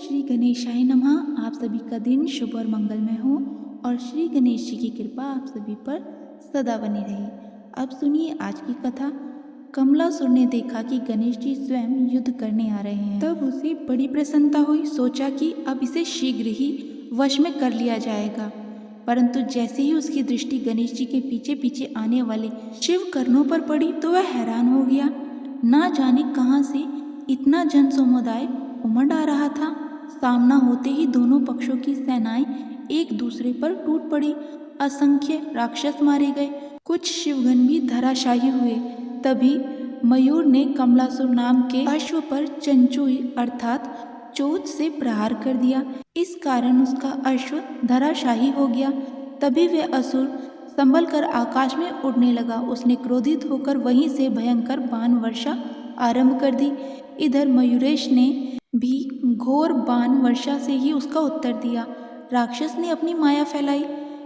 श्री गणेशाय नमः। आप सभी का दिन शुभ और मंगलमय हो और श्री गणेश जी की कृपा आप सभी पर सदा बनी रहे। अब सुनिए आज की कथा। कमलासुर ने देखा कि गणेश जी स्वयं युद्ध करने आ रहे हैं, तब उसे बड़ी प्रसन्नता हुई। सोचा कि अब इसे शीघ्र ही वश में कर लिया जाएगा। परंतु जैसे ही उसकी दृष्टि गणेश जी के पीछे पीछे आने वाले शिव कर्णों पर पड़ी तो वह हैरान हो गया। ना जाने कहां से इतना जन समुदाय उमड़ आ रहा था। सामना होते ही दोनों पक्षों की सेनाएं एक दूसरे पर टूट पड़ी। असंख्य राक्षस मारे गए, कुछ शिवगण भी धराशायी हुए। तभी मयूर ने कमलासुर नाम के अश्व पर चंचुई अर्थात चोट से प्रहार कर दिया। इस कारण उसका अश्व धराशायी हो गया। तभी वह असुर संभल कर आकाश में उड़ने लगा। उसने क्रोधित होकर वहीं से भयंकर बाण वर्षा आरंभ कर दी। इधर मयूरेश ने भी घोर बाण वर्षा से ही उसका उत्तर दिया। राक्षस ने अपनी माया फैलाई,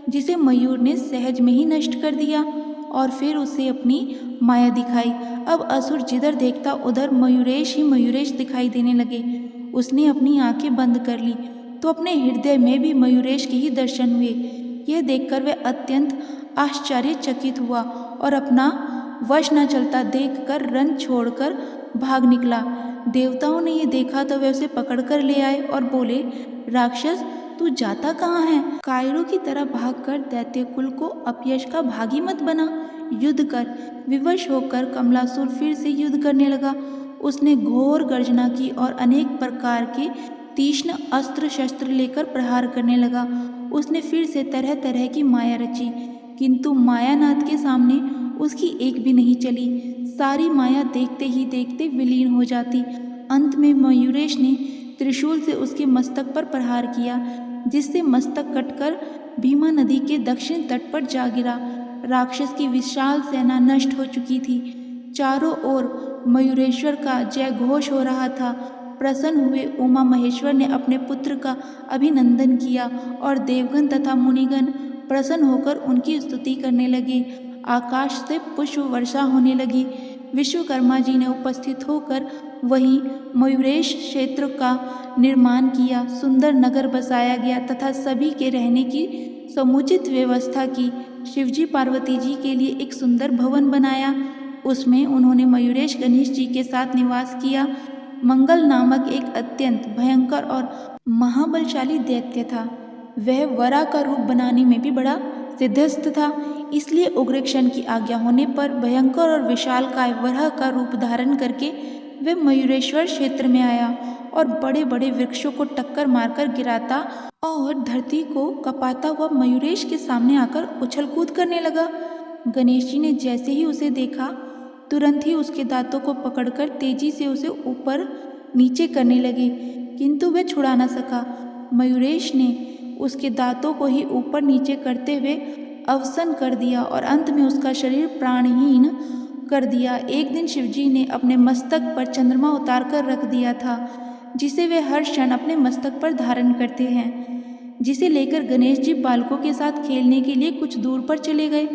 जिसे मयूर ने सहज में ही नष्ट कर दिया और फिर उसे अपनी माया दिखाई। अब असुर जिधर देखता उधर मयूरेश ही मयूरेश दिखाई देने लगे। उसने अपनी आंखें बंद कर ली तो अपने हृदय में भी मयूरेश के ही दर्शन हुए। यह देखकर वह अत्यंत आश्चर्यचकित हुआ और अपना वश न चलता देखकर रण छोड़कर भाग निकला। देवताओं ने यह देखा तो वे उसे पकड़कर ले आए और बोले, राक्षस तू जाता कहाँ है? कायरों की तरह भागकर दैत्य कुल को अपयश का भागी मत बना, युद्ध कर। विवश होकर कमलासुर फिर से युद्ध करने लगा। उसने घोर गर्जना की और अनेक प्रकार के तीक्ष्ण अस्त्र शस्त्र लेकर प्रहार करने लगा। उसने फिर से तरह तरह की माया रची, किंतु मायानाथ के सामने उसकी एक भी नहीं चली। सारी माया देखते ही देखते विलीन हो जाती। अंत में मयूरेश ने त्रिशूल से उसके मस्तक पर प्रहार किया, जिससे मस्तक कटकर भीमा नदी के दक्षिण तट पर जा गिरा। राक्षस की विशाल सेना नष्ट हो चुकी थी। चारों ओर मयूरेश्वर का जय घोष हो रहा था। प्रसन्न हुए उमा महेश्वर ने अपने पुत्र का अभिनंदन किया और देवगण तथा मुनिगण प्रसन्न होकर उनकी स्तुति करने लगे। आकाश से पुष्प वर्षा होने लगी। विश्वकर्मा जी ने उपस्थित होकर वहीं मयूरेश क्षेत्र का निर्माण किया। सुंदर नगर बसाया गया तथा सभी के रहने की समुचित व्यवस्था की। शिवजी पार्वती जी के लिए एक सुंदर भवन बनाया। उसमें उन्होंने मयूरेश गणेश जी के साथ निवास किया। मंगल नामक एक अत्यंत भयंकर और महाबलशाली दैत्य था। वह वरा का रूप बनाने में भी बड़ा सिद्धस्त था। इसलिए उग्रसेन की आज्ञा होने पर भयंकर और विशालकाय वराह का रूप धारण करके वह मयूरेश्वर क्षेत्र में आया और बड़े बड़े वृक्षों को टक्कर मारकर गिराता और धरती को कपाता हुआ मयूरेश के सामने आकर उछल कूद करने लगा। गणेश जी ने जैसे ही उसे देखा तुरंत ही उसके दांतों को पकड़कर तेजी से उसे ऊपर नीचे करने लगे, किंतु वह छुड़ा न सका। मयूरेश ने उसके दांतों को ही ऊपर नीचे करते हुए अवसन कर दिया और अंत में उसका शरीर प्राणहीन कर दिया। एक दिन शिवजी ने अपने मस्तक पर चंद्रमा उतार कर रख दिया था, जिसे वे हर क्षण अपने मस्तक पर धारण करते हैं, जिसे लेकर गणेश जी बालकों के साथ खेलने के लिए कुछ दूर पर चले गए।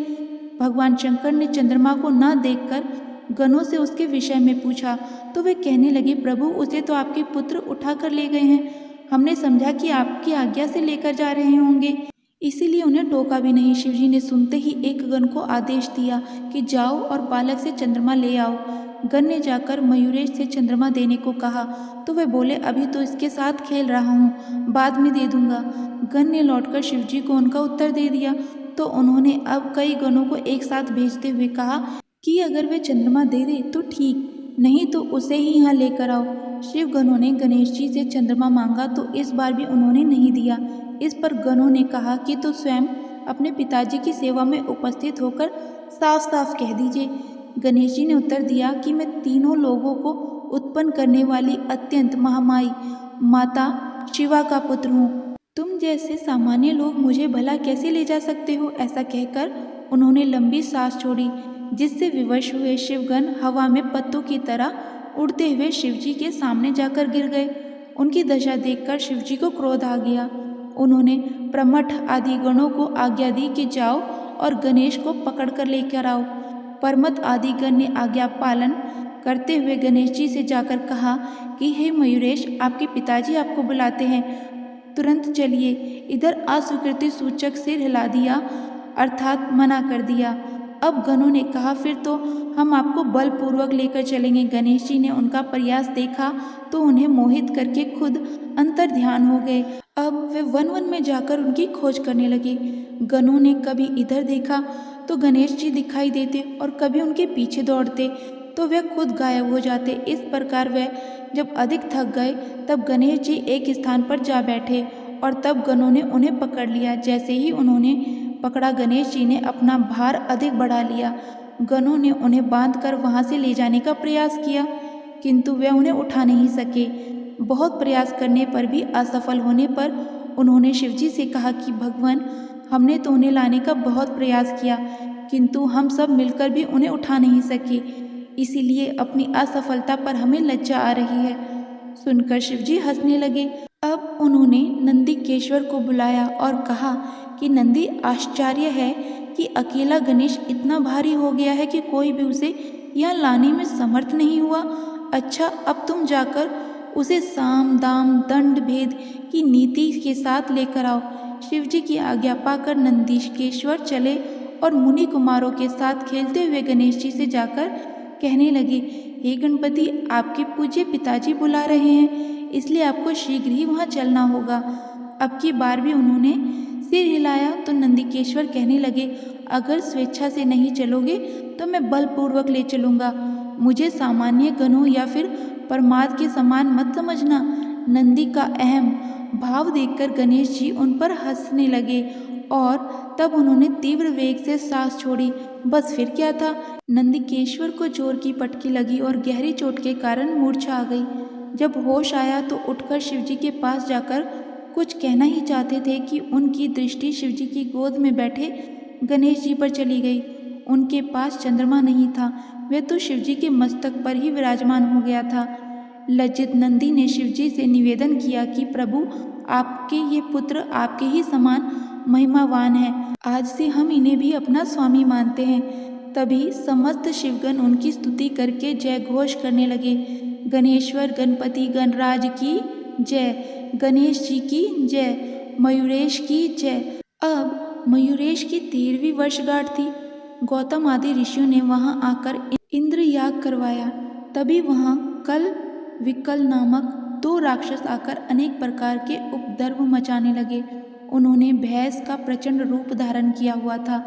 भगवान शंकर ने चंद्रमा को न देखकर गणों से उसके विषय में पूछा तो वे कहने लगे, प्रभु उसे तो आपके पुत्र उठा कर ले गए हैं। हमने समझा कि आपकी आज्ञा से लेकर जा रहे होंगे, इसीलिए उन्हें टोका भी नहीं। शिवजी ने सुनते ही एक गण को आदेश दिया कि जाओ और बालक से चंद्रमा ले आओ। गण ने जाकर मयूरेश से चंद्रमा देने को कहा तो वे बोले, अभी तो इसके साथ खेल रहा हूँ, बाद में दे दूंगा। गण ने लौटकर शिवजी को उनका उत्तर दे दिया तो उन्होंने अब कई गणों को एक साथ भेजते हुए कहा कि अगर वे चंद्रमा दे दे तो ठीक, नहीं तो उसे ही यहाँ लेकर आओ। शिव गणों ने गणेश जी से चंद्रमा मांगा तो इस बार भी उन्होंने नहीं दिया। इस पर गणों ने कहा कि तो स्वयं अपने पिताजी की सेवा में उपस्थित होकर साफ साफ कह दीजिए। गणेश जी ने उत्तर दिया कि मैं तीनों लोगों को उत्पन्न करने वाली अत्यंत महामाई माता शिवा का पुत्र हूँ। तुम जैसे सामान्य लोग मुझे भला कैसे ले जा सकते हो? ऐसा कहकर उन्होंने लंबी सांस छोड़ी, जिससे विवश हुए शिवगण हवा में पत्तों की तरह उड़ते हुए शिवजी के सामने जाकर गिर गए। उनकी दशा देखकर शिवजी को क्रोध आ गया। उन्होंने प्रमठ आदि गणों को आज्ञा दी कि जाओ और गणेश को पकड़कर लेकर आओ। परमत आदि गण ने आज्ञा पालन करते हुए गणेश जी से जाकर कहा कि हे मयूरेश, आपके पिताजी आपको बुलाते हैं, तुरंत चलिए। इधर अस्वीकृति सूचक सिर हिला दिया, अर्थात मना कर दिया। अब गणों ने कहा, फिर तो हम आपको बलपूर्वक लेकर चलेंगे। गणेश जी ने उनका प्रयास देखा तो उन्हें मोहित करके खुद अंतर ध्यान हो गए। अब वे वन वन में जाकर उनकी खोज करने लगे। गणों ने कभी इधर देखा तो गणेश जी दिखाई देते और कभी उनके पीछे दौड़ते तो वे खुद गायब हो जाते। इस प्रकार वे जब अधिक थक गए तब गणेश जी एक स्थान पर जा बैठे और तब गणों ने उन्हें पकड़ लिया। जैसे ही उन्होंने पकड़ा, गणेश जी ने अपना भार अधिक बढ़ा लिया। गणों ने उन्हें बांधकर वहां से ले जाने का प्रयास किया, किंतु वे उन्हें उठा नहीं सके। बहुत प्रयास करने पर भी असफल होने पर उन्होंने शिवजी से कहा कि भगवान, हमने तो उन्हें लाने का बहुत प्रयास किया, किंतु हम सब मिलकर भी उन्हें उठा नहीं सके, इसीलिए अपनी असफलता पर हमें लज्जा आ रही है। सुनकर शिवजी हंसने लगे। अब उन्होंने नंदीकेश्वर को बुलाया और कहा कि नंदी, आश्चर्य है कि अकेला गणेश इतना भारी हो गया है कि कोई भी उसे यहाँ लाने में समर्थ नहीं हुआ। अच्छा, अब तुम जाकर उसे साम दाम दंड भेद की नीति के साथ लेकर आओ। शिवजी की आज्ञा पाकर नंदीकेश्वर चले और मुनि कुमारों के साथ खेलते हुए गणेश जी से जाकर कहने लगे, हे गणपति, आपके पूज्य पिताजी बुला रहे हैं, इसलिए आपको शीघ्र ही वहाँ चलना होगा। अब की बार भी उन्होंने सिर हिलाया तो नंदीकेश्वर कहने लगे, अगर स्वेच्छा से नहीं चलोगे तो मैं बलपूर्वक ले चलूँगा। मुझे सामान्य गणों या फिर प्रमाद के समान मत समझना। नंदी का अहम भाव देखकर गणेश जी उन पर हंसने लगे और तब उन्होंने तीव्र वेग से सांस छोड़ी। बस फिर क्या था, नंदीकेश्वर को जोर की पटकी लगी और गहरी चोट के कारण मूर्छा आ गई। जब होश आया तो उठकर शिवजी के पास जाकर कुछ कहना ही चाहते थे कि उनकी दृष्टि शिवजी की गोद में बैठे गणेश जी पर चली गई। उनके पास चंद्रमा नहीं था, वह तो शिवजी के मस्तक पर ही विराजमान हो गया था। लज्जित नंदी ने शिवजी से निवेदन किया कि प्रभु, आपके ये पुत्र आपके ही समान महिमावान हैं, आज से हम इन्हें भी अपना स्वामी मानते हैं। तभी समस्त शिवगण उनकी स्तुति करके जय घोष करने लगे, गणेश्वर गणपति गणराज की जय, गणेश जी की जय, मयूरेश की जय। अब मयूरेश की 13वीं वर्षगांठ थी। गौतम आदि ऋषियों ने वहां आकर इंद्र याग करवाया। तभी वहां कल विकल नामक 2 राक्षस आकर अनेक प्रकार के उपद्रव मचाने लगे। उन्होंने भैंस का प्रचंड रूप धारण किया हुआ था।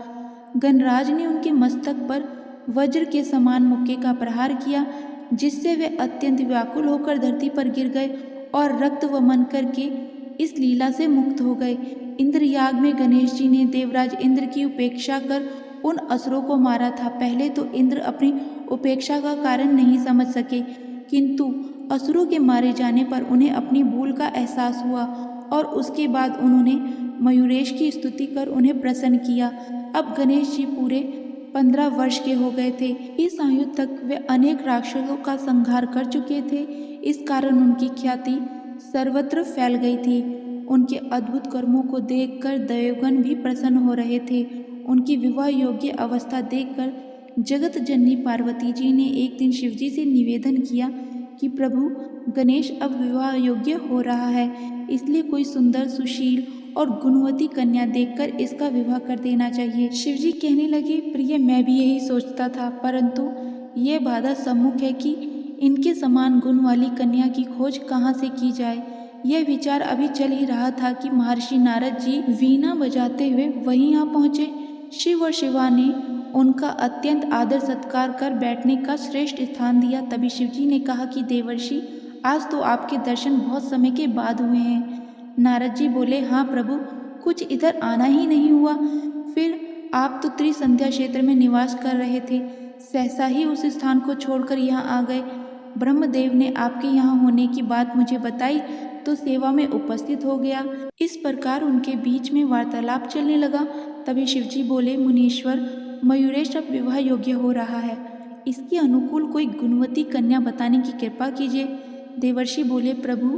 गणराज ने उनके मस्तक पर वज्र के समान मुक्के का प्रहार किया, जिससे वे अत्यंत व्याकुल होकर धरती पर गिर गए और रक्त वमन करके इस लीला से मुक्त हो गए। इंद्रयाग में गणेश जी ने देवराज इंद्र की उपेक्षा कर उन असुरों को मारा था। पहले तो इंद्र अपनी उपेक्षा का कारण नहीं समझ सके, किंतु असुरों के मारे जाने पर उन्हें अपनी भूल का एहसास हुआ और उसके बाद उन्होंने मयूरेश की स्तुति कर उन्हें प्रसन्न किया। अब गणेश जी पूरे 15 वर्ष के हो गए थे। इस आयु तक वे अनेक राक्षसों का संहार कर चुके थे। इस कारण उनकी ख्याति सर्वत्र फैल गई थी। उनके अद्भुत कर्मों को देखकर देवगण भी प्रसन्न हो रहे थे। उनकी विवाह योग्य अवस्था देखकर जगत जननी पार्वती जी ने एक दिन शिवजी से निवेदन किया कि प्रभु, गणेश अब विवाह योग्य हो रहा है, इसलिए कोई सुंदर सुशील और गुणवती कन्या देखकर इसका विवाह कर देना चाहिए। शिवजी कहने लगे, प्रिय, मैं भी यही सोचता था, परंतु ये बाधा सम्मुख है कि इनके समान गुण वाली कन्या की खोज कहाँ से की जाए। यह विचार अभी चल ही रहा था कि महर्षि नारद जी वीणा बजाते हुए वहीं आ पहुँचे। शिव और शिवा ने उनका अत्यंत आदर सत्कार कर बैठने का श्रेष्ठ स्थान दिया। तभी शिवजी ने कहा कि देवर्षि, आज तो आपके दर्शन बहुत समय के बाद हुए हैं। नारद जी बोले, हाँ प्रभु, कुछ इधर आना ही नहीं हुआ। फिर आप तो त्रिसंध्या क्षेत्र में निवास कर रहे थे, सहसा ही उस स्थान को छोड़कर यहाँ आ गए। ब्रह्मदेव ने आपके यहाँ होने की बात मुझे बताई तो सेवा में उपस्थित हो गया। इस प्रकार उनके बीच में वार्तालाप चलने लगा। तभी शिवजी बोले, मुनीश्वर, मयूरेश अब विवाह योग्य हो रहा है, इसके अनुकूल कोई गुणवती कन्या बताने की कृपा कीजिए। देवर्षि बोले, प्रभु,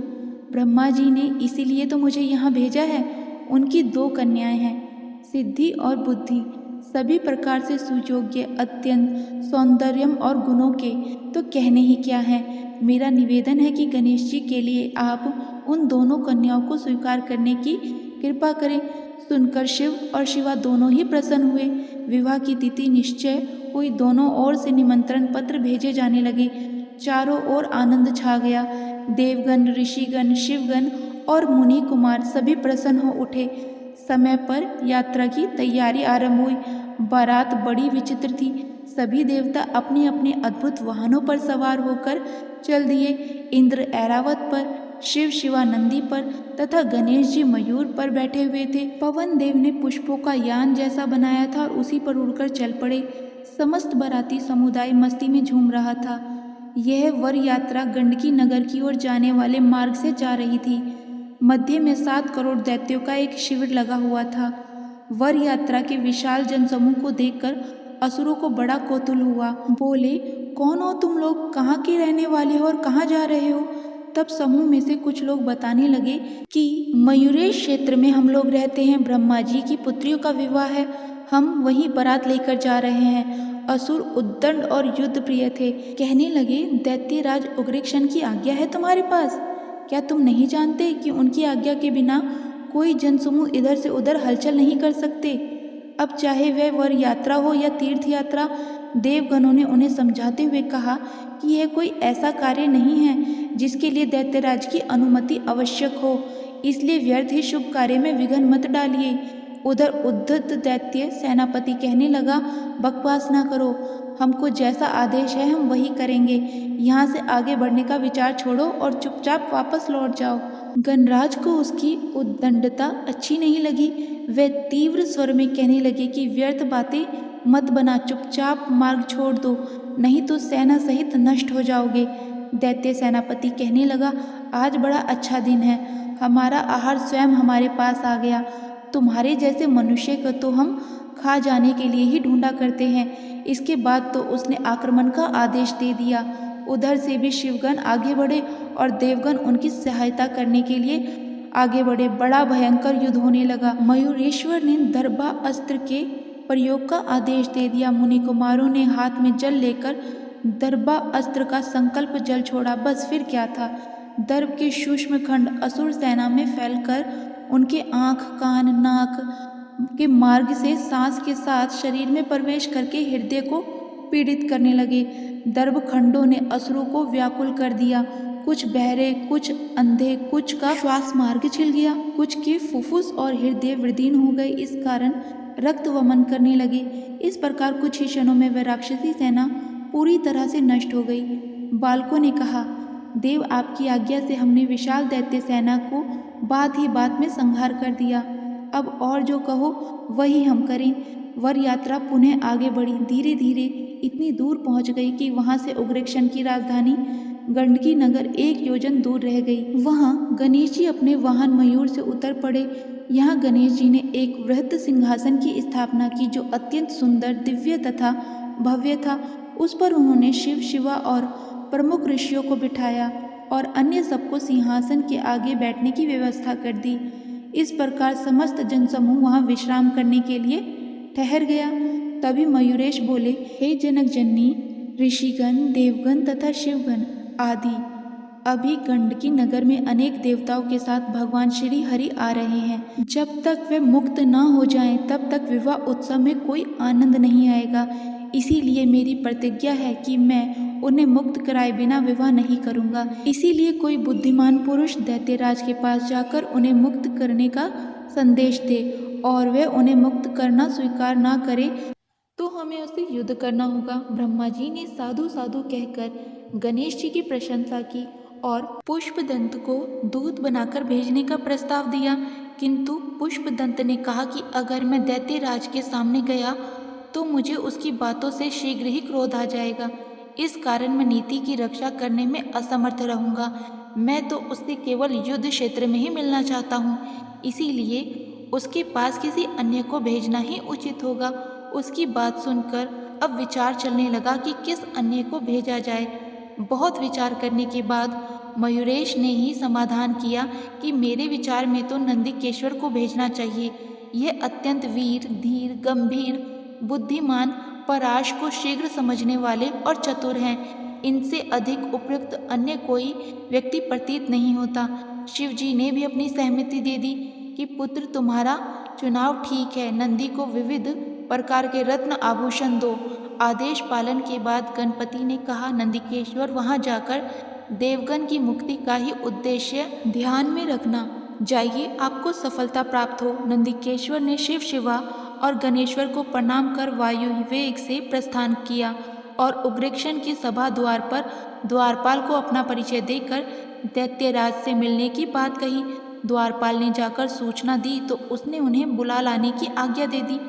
ब्रह्मा जी ने इसीलिए तो मुझे यहाँ भेजा है। उनकी 2 कन्याएं हैं, सिद्धि और बुद्धि। सभी प्रकार से सुयोग्य, अत्यंत सौंदर्यम और गुणों के तो कहने ही क्या है। मेरा निवेदन है कि गणेश जी के लिए आप उन दोनों कन्याओं को स्वीकार करने की कृपा करें। सुनकर शिव और शिवा दोनों ही प्रसन्न हुए। विवाह की तिथि निश्चय हुई। दोनों ओर से निमंत्रण पत्र भेजे जाने लगे। चारों ओर आनंद छा गया। देवगण, ऋषिगण, शिवगण और मुनि कुमार सभी प्रसन्न हो उठे। समय पर यात्रा की तैयारी आरंभ हुई। बारात बड़ी विचित्र थी। सभी देवता अपने अपने अद्भुत वाहनों पर सवार होकर चल दिए। इंद्र ऐरावत पर, शिव शिवानंदी पर तथा गणेश जी मयूर पर बैठे हुए थे। पवन देव ने पुष्पों का यान जैसा बनाया था और उसी पर उड़कर चल पड़े। समस्त बाराती समुदाय मस्ती में झूम रहा था। यह वर यात्रा गंडकी नगर की ओर जाने वाले मार्ग से जा रही थी। मध्य में 7 करोड़ दैत्यों का एक शिविर लगा हुआ था। वर यात्रा के विशाल जनसमूह को देखकर असुरों को बड़ा कौतूहल हुआ। बोले, कौन हो तुम लोग? कहाँ के रहने वाले हो और कहाँ जा रहे हो? तब समूह में से कुछ लोग बताने लगे कि मयूरेश क्षेत्र में हम लोग रहते हैं। ब्रह्मा जी की पुत्रियों का विवाह है। हम वहीं बारात लेकर जा रहे हैं। असुर उद्दंड और युद्ध प्रिय थे। कहने लगे, दैत्यराज उग्रसेन की आज्ञा है तुम्हारे पास? क्या तुम नहीं जानते कि उनकी आज्ञा के बिना कोई जनसमूह इधर से उधर हलचल नहीं कर सकते? अब चाहे वह वर यात्रा हो या तीर्थ यात्रा। देवगणों ने उन्हें समझाते हुए कहा कि यह कोई ऐसा कार्य नहीं है जिसके लिए दैत्यराज की अनुमति आवश्यक हो, इसलिए व्यर्थ ही शुभ कार्य में विघ्न मत डालिए। उधर उद्धत दैत्य सेनापति कहने लगा, बकवास ना करो, हमको जैसा आदेश है हम वही करेंगे। यहाँ से आगे बढ़ने का विचार छोड़ो और चुपचाप वापस लौट जाओ। गणराज को उसकी उद्दंडता अच्छी नहीं लगी। वे तीव्र स्वर में कहने लगे कि व्यर्थ बातें मत बना, चुपचाप मार्ग छोड़ दो, नहीं तो सेना सहित नष्ट हो जाओगे। दैत्य सेनापति कहने लगा, आज बड़ा अच्छा दिन है, हमारा आहार स्वयं हमारे पास आ गया। तुम्हारे जैसे मनुष्य को तो हम खा जाने के लिए ही ढूंढा करते हैं। इसके बाद तो उसने आक्रमण का आदेश दे दिया। उधर से भी शिवगण आगे बढ़े और देवगण उनकी सहायता करने के लिए आगे बढ़े। बड़ा भयंकर युद्ध होने लगा। मयूरेश्वर ने दर्भा अस्त्र के प्रयोग का आदेश दे दिया। मुनि कुमारों ने हाथ में जल लेकर दर्भा अस्त्र का संकल्प जल छोड़ा। बस फिर क्या था, दर्भ के सूक्ष्म खंड असुर सेना में फैलकर उनके आँख, कान, नाक के मार्ग से सांस के साथ शरीर में प्रवेश करके हृदय को पीड़ित करने लगे। दर्भ खंडों ने असुरों को व्याकुल कर दिया। कुछ बहरे, कुछ अंधे, कुछ का श्वास मार्ग छिल गया, कुछ के फुफ्फुस और हृदय विदीर्ण हो गए। इस कारण रक्त वमन करने लगे। इस प्रकार कुछ ही क्षणों में वह राक्षसी सेना पूरी तरह से नष्ट हो गई। बालकों ने कहा, देव आपकी आज्ञा से हमने विशाल दैत्य सेना को बात ही बात में संहार कर दिया। अब और जो कहो वही हम करें। वर यात्रा पुनः आगे बढ़ी। धीरे धीरे इतनी दूर पहुंच गई कि वहां से उग्रसेन की राजधानी गंडकी नगर 1 योजन दूर रह गई। वहां गणेश जी अपने वाहन मयूर से उतर पड़े। यहाँ गणेश जी ने एक वृहद सिंहासन की स्थापना की जो अत्यंत सुंदर, दिव्य तथा भव्य था। उस पर उन्होंने शिव, शिवा और प्रमुख ऋषियों को बिठाया और अन्य सबको सिंहासन के आगे बैठने की व्यवस्था कर दी। इस प्रकार समस्त जनसमूह वहां विश्राम करने के लिए ठहर गया। तभी मयूरेश बोले, हे जनक जननी, ऋषिगण, देवगण तथा शिवगण आदि, अभी गंडकी नगर में अनेक देवताओं के साथ भगवान श्री हरि आ रहे हैं। जब तक वे मुक्त न हो जाएं, तब तक विवाह उत्सव में कोई आनंद नहीं आएगा। इसीलिए मेरी प्रतिज्ञा है कि मैं उन्हें मुक्त कराए बिना विवाह नहीं करूंगा। इसीलिए कोई बुद्धिमान पुरुष दैत्यराज के पास जाकर उन्हें मुक्त करने का संदेश दे, और वे उन्हें मुक्त करना स्वीकार ना करे तो हमें उससे युद्ध करना होगा। ब्रह्मा जी ने साधु साधु कहकर गणेश जी की प्रशंसा की और पुष्पदंत को दूत बनाकर भेजने का प्रस्ताव दिया। किंतु पुष्पदंत ने कहा कि अगर मैं दैत्यराज के सामने गया तो मुझे उसकी बातों से शीघ्र ही क्रोध आ जाएगा। इस कारण मैं नीति की रक्षा करने में असमर्थ रहूंगा। मैं तो उससे केवल युद्ध क्षेत्र में ही मिलना चाहता हूँ, इसीलिए उसके पास किसी अन्य को भेजना ही उचित होगा। उसकी बात सुनकर अब विचार चलने लगा कि किस अन्य को भेजा जाए। बहुत विचार करने के बाद मयूरेश ने ही समाधान किया कि मेरे विचार में तो नंदिकेश्वर को भेजना चाहिए। यह अत्यंत वीर, धीर, गंभीर बुद्धिमान पराश को शीघ्र समझने वाले और चतुर हैं। इनसे अधिक उपयुक्त अन्य कोई व्यक्ति प्रतीत नहीं होता। शिव जी ने भी अपनी सहमति दे दी कि पुत्र तुम्हारा चुनाव ठीक है, नंदी को विविध प्रकार के रत्न आभूषण दो। आदेश पालन के बाद गणपति ने कहा, नंदिकेश्वर वहां जाकर देवगण की मुक्ति का ही उद्देश्य ध्यान में रखना। जाइए, आपको सफलता प्राप्त हो। नंदिकेश्वर ने शिव, शिवा और गणेश्वर को प्रणाम कर वायु वेग से प्रस्थान किया और उग्रेक्षण की सभा द्वार पर द्वारपाल को अपना परिचय देकर दैत्यराज से मिलने की बात कही। द्वारपाल ने जाकर सूचना दी तो उसने उन्हें बुला लाने की आज्ञा दे दी।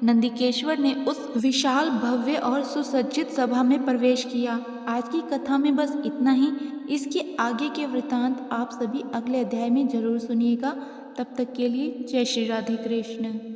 नंदिकेश्वर ने उस विशाल, भव्य और सुसज्जित सभा में प्रवेश किया। आज की कथा में बस इतना ही। इसके आगे के वृतांत आप सभी अगले अध्याय में जरूर सुनिएगा। तब तक के लिए जय श्री राधे कृष्ण।